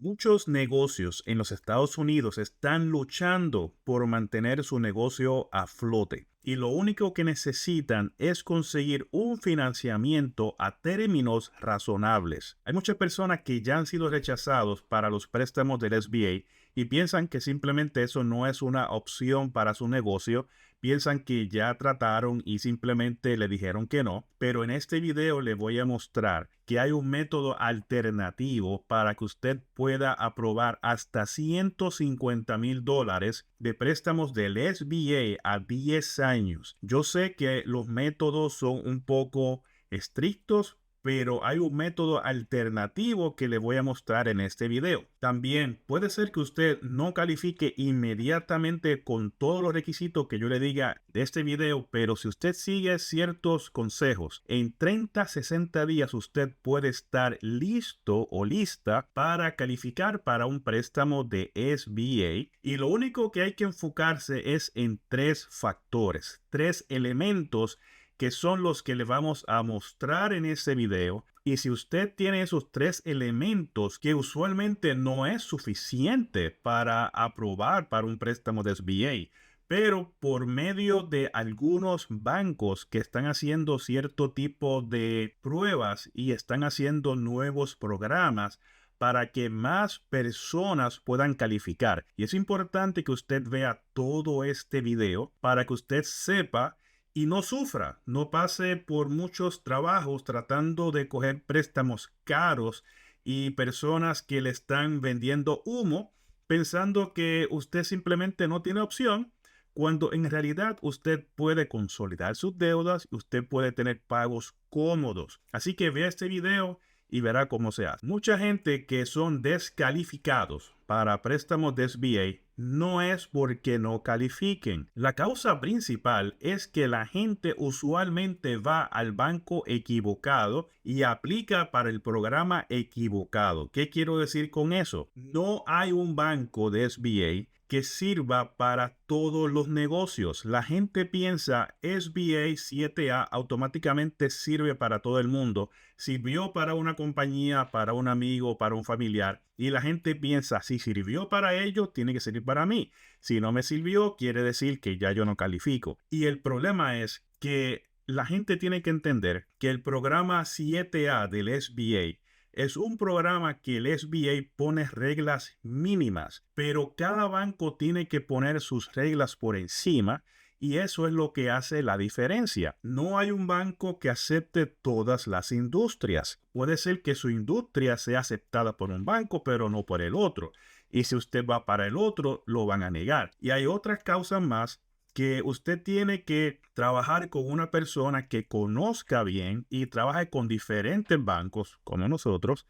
Muchos negocios en los Estados Unidos están luchando por mantener su negocio a flote y lo único que necesitan es conseguir un financiamiento a términos razonables. Hay muchas personas que ya han sido rechazados para los préstamos del SBA y piensan que simplemente eso no es una opción para su negocio. Piensan que ya trataron y simplemente le dijeron que no, pero en este video le voy a mostrar que hay un método alternativo para que usted pueda aprobar hasta $150,000 de préstamos del SBA a 10 años. Yo sé que los métodos son un poco estrictos, pero hay un método alternativo que le voy a mostrar en este video. También puede ser que usted no califique inmediatamente con todos los requisitos que yo le diga de este video, pero si usted sigue ciertos consejos, en 30 a 60 días usted puede estar listo o lista para calificar para un préstamo de SBA. Y lo único que hay que enfocarse es en tres factores, tres elementos que son los que le vamos a mostrar en este video. Y si usted tiene esos tres elementos que usualmente no es suficiente para aprobar para un préstamo de SBA, pero por medio de algunos bancos que están haciendo cierto tipo de pruebas y están haciendo nuevos programas para que más personas puedan calificar. Y es importante que usted vea todo este video para que usted sepa y no sufra, no pase por muchos trabajos tratando de coger préstamos caros y personas que le están vendiendo humo pensando que usted simplemente no tiene opción, cuando en realidad usted puede consolidar sus deudas y usted puede tener pagos cómodos. Así que vea este video y verá cómo se hace. Mucha gente que son descalificados para préstamos de SBA no es porque no califiquen. La causa principal es que la gente usualmente va al banco equivocado y aplica para el programa equivocado. ¿Qué quiero decir con eso? No hay un banco de SBA que sirva para todos los negocios. La gente piensa SBA 7A automáticamente sirve para todo el mundo. Sirvió para una compañía, para un amigo, para un familiar. Y la gente piensa, si sirvió para ellos, tiene que servir para mí. Si no me sirvió, quiere decir que ya yo no califico. Y el problema es que la gente tiene que entender que el programa 7A del SBA es un programa que el SBA pone reglas mínimas, pero cada banco tiene que poner sus reglas por encima y eso es lo que hace la diferencia. No hay un banco que acepte todas las industrias. Puede ser que su industria sea aceptada por un banco, pero no por el otro. Y si usted va para el otro, lo van a negar. Y hay otras causas más que usted tiene que trabajar con una persona que conozca bien y trabaje con diferentes bancos, como nosotros,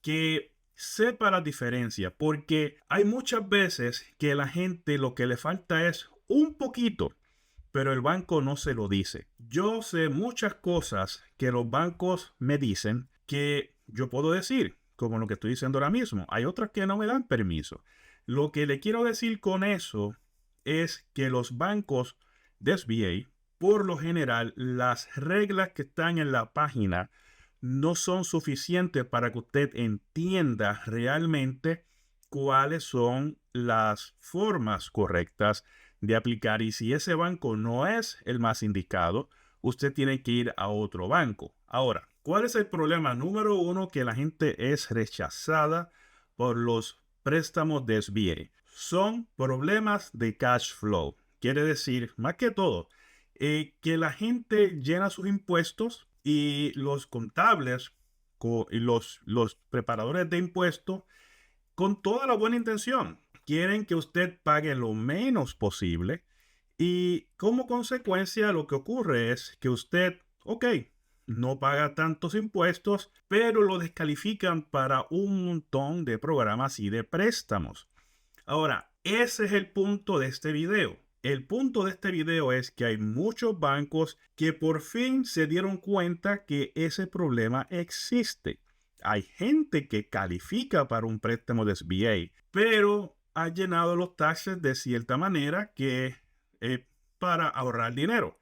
que sepa la diferencia, porque hay muchas veces que la gente lo que le falta es un poquito, pero el banco no se lo dice. Yo sé muchas cosas que los bancos me dicen que yo puedo decir, como lo que estoy diciendo ahora mismo. Hay otras que no me dan permiso. Lo que le quiero decir con eso es que los bancos de SBA, por lo general, las reglas que están en la página no son suficientes para que usted entienda realmente cuáles son las formas correctas de aplicar. Y si ese banco no es el más indicado, usted tiene que ir a otro banco. Ahora, ¿cuál es el problema número uno? Que la gente es rechazada por los préstamos de SBA. Son problemas de cash flow. Quiere decir, más que todo, que la gente llena sus impuestos y los contables y los preparadores de impuestos con toda la buena intención. Quieren que usted pague lo menos posible y como consecuencia lo que ocurre es que usted, ok, no paga tantos impuestos, pero lo descalifican para un montón de programas y de préstamos. Ahora, ese es el punto de este video. El punto de este video es que hay muchos bancos que por fin se dieron cuenta que ese problema existe. Hay gente que califica para un préstamo de SBA, pero ha llenado los taxes de cierta manera que para ahorrar dinero.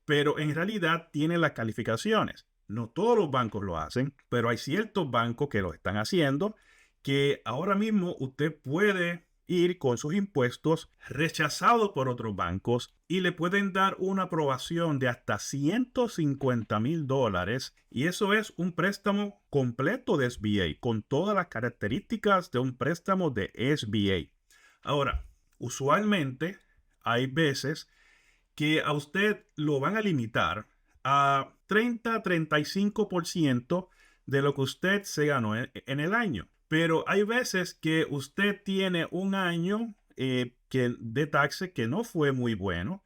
Pero en realidad tiene las calificaciones. No todos los bancos lo hacen, pero hay ciertos bancos que lo están haciendo que ahora mismo usted puede ir con sus impuestos rechazados por otros bancos y le pueden dar una aprobación de hasta $150,000 y eso es un préstamo completo de SBA con todas las características de un préstamo de SBA. Ahora, usualmente hay veces que a usted lo van a limitar a 30-35% de lo que usted se ganó en el año. Pero hay veces que usted tiene un año de taxes que no fue muy bueno,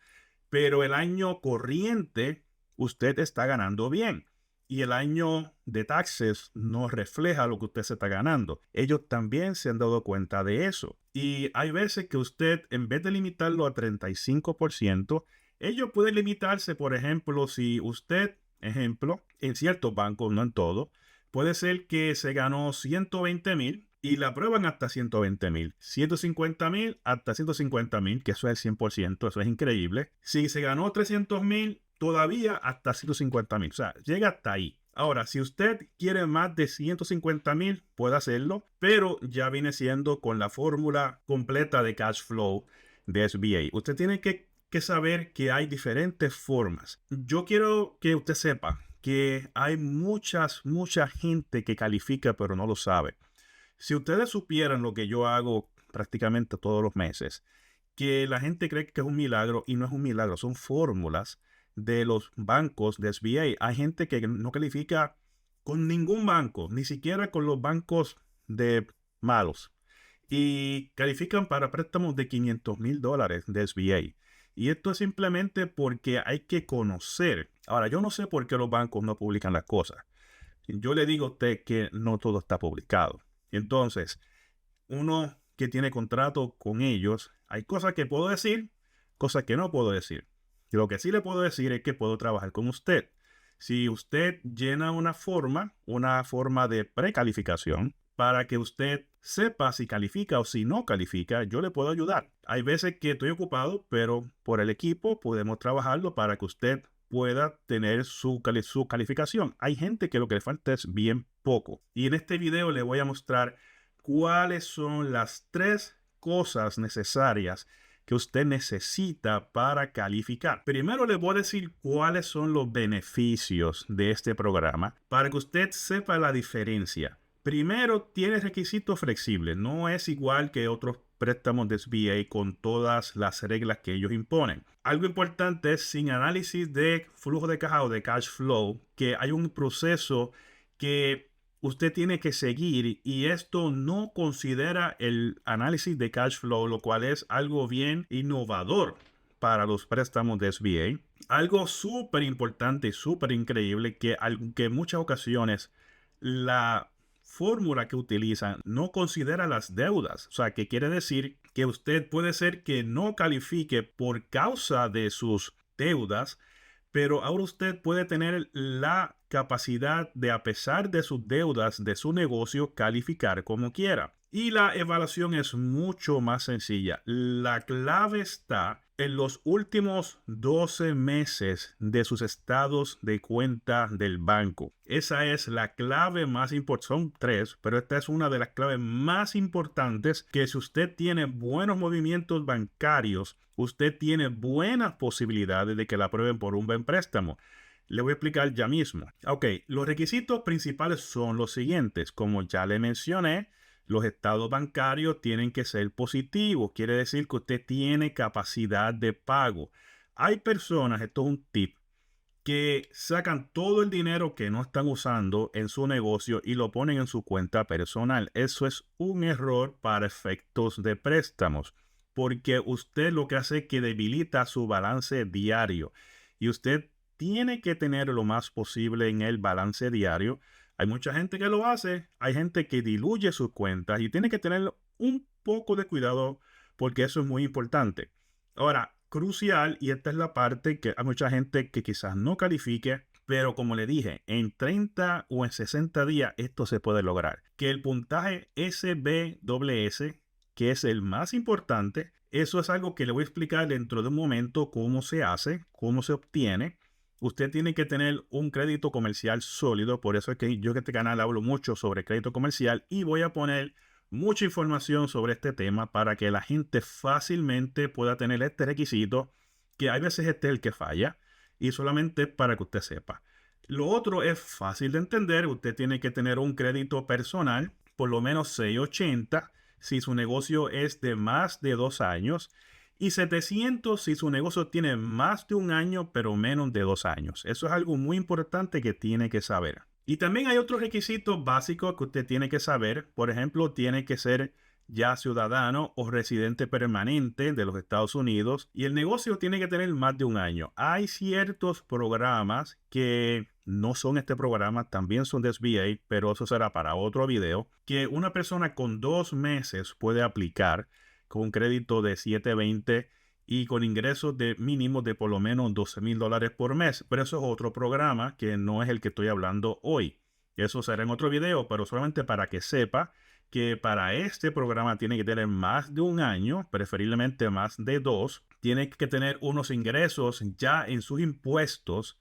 pero el año corriente usted está ganando bien. Y el año de taxes no refleja lo que usted se está ganando. Ellos también se han dado cuenta de eso. Y hay veces que usted, en vez de limitarlo a 35%, ellos pueden limitarse, por ejemplo, si usted, ejemplo, en ciertos bancos, no en todo, puede ser que se ganó 120,000 y la aprueban hasta 120,000, 150,000 hasta 150,000, que eso es el 100%, eso es increíble. Si se ganó 300,000, todavía hasta 150,000, o sea, llega hasta ahí. Ahora, si usted quiere más de 150,000, puede hacerlo, pero ya viene siendo con la fórmula completa de cash flow de SBA. Usted tiene que saber que hay diferentes formas. Yo quiero que usted sepa que hay mucha gente que califica pero no lo sabe. Si ustedes supieran lo que yo hago prácticamente todos los meses, que la gente cree que es un milagro y no es un milagro, son fórmulas de los bancos de SBA. Hay gente que no califica con ningún banco, ni siquiera con los bancos de malos, y califican para préstamos de $500,000 de SBA. Y esto es simplemente porque hay que conocer. Ahora, yo no sé por qué los bancos no publican las cosas. Yo le digo a usted que no todo está publicado. Entonces, uno que tiene contrato con ellos, hay cosas que puedo decir, cosas que no puedo decir. Y lo que sí le puedo decir es que puedo trabajar con usted. Si usted llena una forma de precalificación, para que usted sepa si califica o si no califica, yo le puedo ayudar. Hay veces que estoy ocupado, pero por el equipo podemos trabajarlo para que usted pueda tener su calificación. Hay gente que lo que le falta es bien poco. Y en este video le voy a mostrar cuáles son las 3 cosas necesarias que usted necesita para calificar. Primero le voy a decir cuáles son los beneficios de este programa para que usted sepa la diferencia. Primero, tiene requisitos flexibles. No es igual que otros préstamos de SBA con todas las reglas que ellos imponen. Algo importante es, sin análisis de flujo de caja o de cash flow, que hay un proceso que usted tiene que seguir y esto no considera el análisis de cash flow, lo cual es algo bien innovador para los préstamos de SBA. Algo súper importante y súper increíble que en muchas ocasiones la fórmula que utilizan no considera las deudas. O sea, que quiere decir que usted puede ser que no califique por causa de sus deudas, pero ahora usted puede tener la capacidad de, a pesar de sus deudas de su negocio, calificar como quiera. Y la evaluación es mucho más sencilla. La clave está en los últimos 12 meses de sus estados de cuenta del banco. Esa es la clave más importante. Son 3, pero esta es una de las claves más importantes, que si usted tiene buenos movimientos bancarios, usted tiene buenas posibilidades de que la aprueben por un buen préstamo. Le voy a explicar ya mismo. Ok, los requisitos principales son los siguientes. Como ya le mencioné, los estados bancarios tienen que ser positivos. Quiere decir que usted tiene capacidad de pago. Hay personas, esto es un tip, que sacan todo el dinero que no están usando en su negocio y lo ponen en su cuenta personal. Eso es un error para efectos de préstamos, porque usted lo que hace es que debilita su balance diario y usted tiene que tener lo más posible en el balance diario. Hay mucha gente que lo hace, hay gente que diluye sus cuentas y tiene que tener un poco de cuidado porque eso es muy importante. Ahora, crucial, y esta es la parte que hay mucha gente que quizás no califique, pero como le dije, en 30 o en 60 días esto se puede lograr. Que el puntaje SBSS, que es el más importante, eso es algo que le voy a explicar dentro de un momento cómo se hace, cómo se obtiene. Usted tiene que tener un crédito comercial sólido, por eso es que yo en este canal hablo mucho sobre crédito comercial y voy a poner mucha información sobre este tema para que la gente fácilmente pueda tener este requisito, que hay veces este es el que falla, y solamente para que usted sepa. Lo otro es fácil de entender. Usted tiene que tener un crédito personal, por lo menos 680, si su negocio es de más de 2 años, y 700 si su negocio tiene más de un año, pero menos de 2 años. Eso es algo muy importante que tiene que saber. Y también hay otros requisitos básicos que usted tiene que saber. Por ejemplo, tiene que ser ya ciudadano o residente permanente de los Estados Unidos, y el negocio tiene que tener más de un año. Hay ciertos programas que no son este programa, también son de SBA, pero eso será para otro video, que una persona con 2 meses puede aplicar con un crédito de 720 y con ingresos de mínimos de por lo menos $12,000 por mes. Pero eso es otro programa que no es el que estoy hablando hoy. Eso será en otro video, pero solamente para que sepa que para este programa tiene que tener más de un año, preferiblemente más de 2. Tiene que tener unos ingresos ya en sus impuestos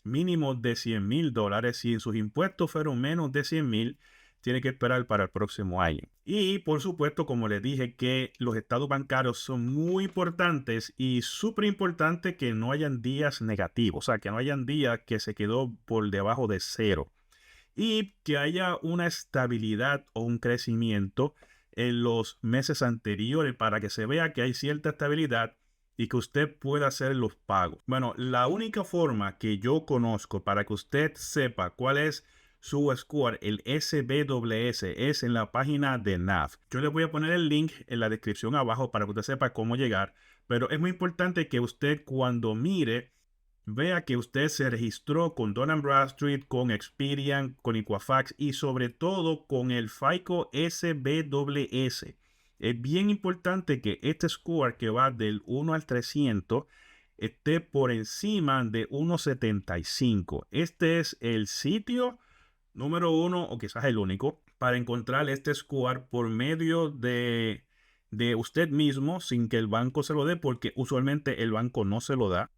mínimos de $100,000. Si en sus impuestos fueron menos de 100,000, tiene que esperar para el próximo año. Y por supuesto, como les dije, que los estados bancarios son muy importantes y súper importante que no hayan días negativos, o sea, que no hayan días que se quedó por debajo de cero, y que haya una estabilidad o un crecimiento en los meses anteriores para que se vea que hay cierta estabilidad y que usted pueda hacer los pagos. Bueno, la única forma que yo conozco para que usted sepa cuál es su score, el SBSS, es en la página de NAF. Yo le voy a poner el link en la descripción abajo para que usted sepa cómo llegar, pero es muy importante que usted, cuando mire, vea que usted se registró con Dun & Bradstreet, con Experian, con Equifax y sobre todo con el FICO SBSS. Es bien importante que este score, que va del 1 al 300, esté por encima de 175. Este es el sitio número uno, o quizás el único, para encontrar este score por medio de usted mismo, sin que el banco se lo dé, porque usualmente el banco no se lo da.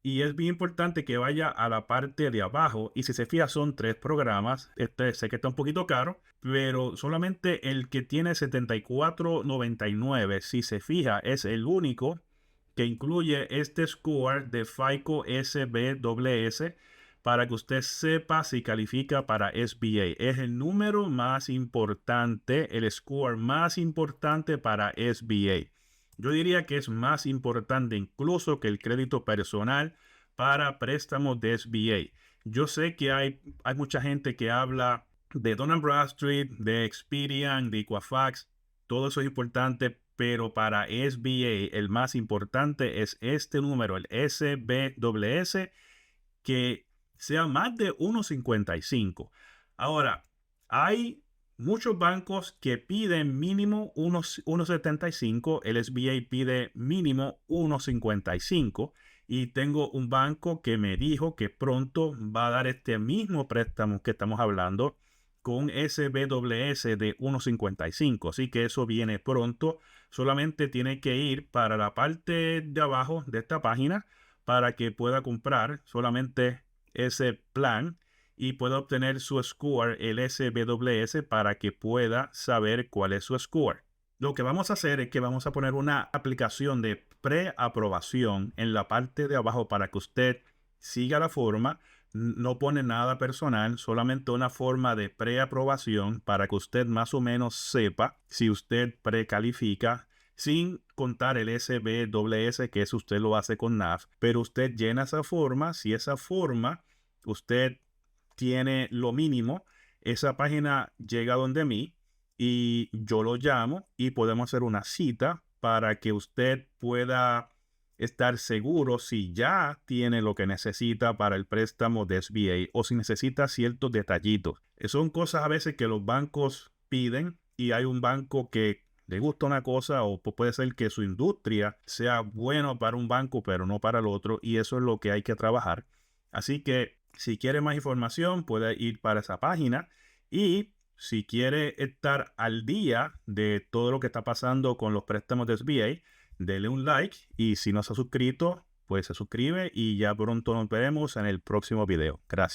Y es bien importante que vaya a la parte de abajo. Y si se fija, son 3 programas. Este sé que está un poquito caro, pero solamente el que tiene 74.99, si se fija, es el único que incluye este score de FICO SBSS, para que usted sepa si califica para SBA. Es el número más importante, el score más importante para SBA. Yo diría que es más importante incluso que el crédito personal para préstamos de SBA. Yo sé que hay mucha gente que habla de Dun & Bradstreet, de Experian, de Equifax. Todo eso es importante, pero para SBA el más importante es este número, el SBSS, que sea más de 1.55. Ahora, hay muchos bancos que piden mínimo 1.75, el SBA pide mínimo 1.55, y tengo un banco que me dijo que pronto va a dar este mismo préstamo que estamos hablando con SBSS de 1.55, así que eso viene pronto. Solamente tiene que ir para la parte de abajo de esta página para que pueda comprar solamente ese plan y pueda obtener su score, el SBSS, para que pueda saber cuál es su score. Lo que vamos a hacer es que vamos a poner una aplicación de preaprobación en la parte de abajo para que usted siga la forma. No pone nada personal, solamente una forma de preaprobación para que usted más o menos sepa si usted precalifica, sin contar el SBSS, que eso usted lo hace con NAF. Pero usted llena esa forma. Si esa forma usted tiene lo mínimo, esa página llega donde mí y yo lo llamo y podemos hacer una cita para que usted pueda estar seguro si ya tiene lo que necesita para el préstamo de SBA o si necesita ciertos detallitos. Son cosas a veces que los bancos piden, y hay un banco que le gusta una cosa, o puede ser que su industria sea bueno para un banco pero no para el otro, y eso es lo que hay que trabajar. Así que si quiere más información, puede ir para esa página, y si quiere estar al día de todo lo que está pasando con los préstamos de SBA, dele un like, y si no se ha suscrito, pues se suscribe, y ya pronto nos veremos en el próximo video. Gracias.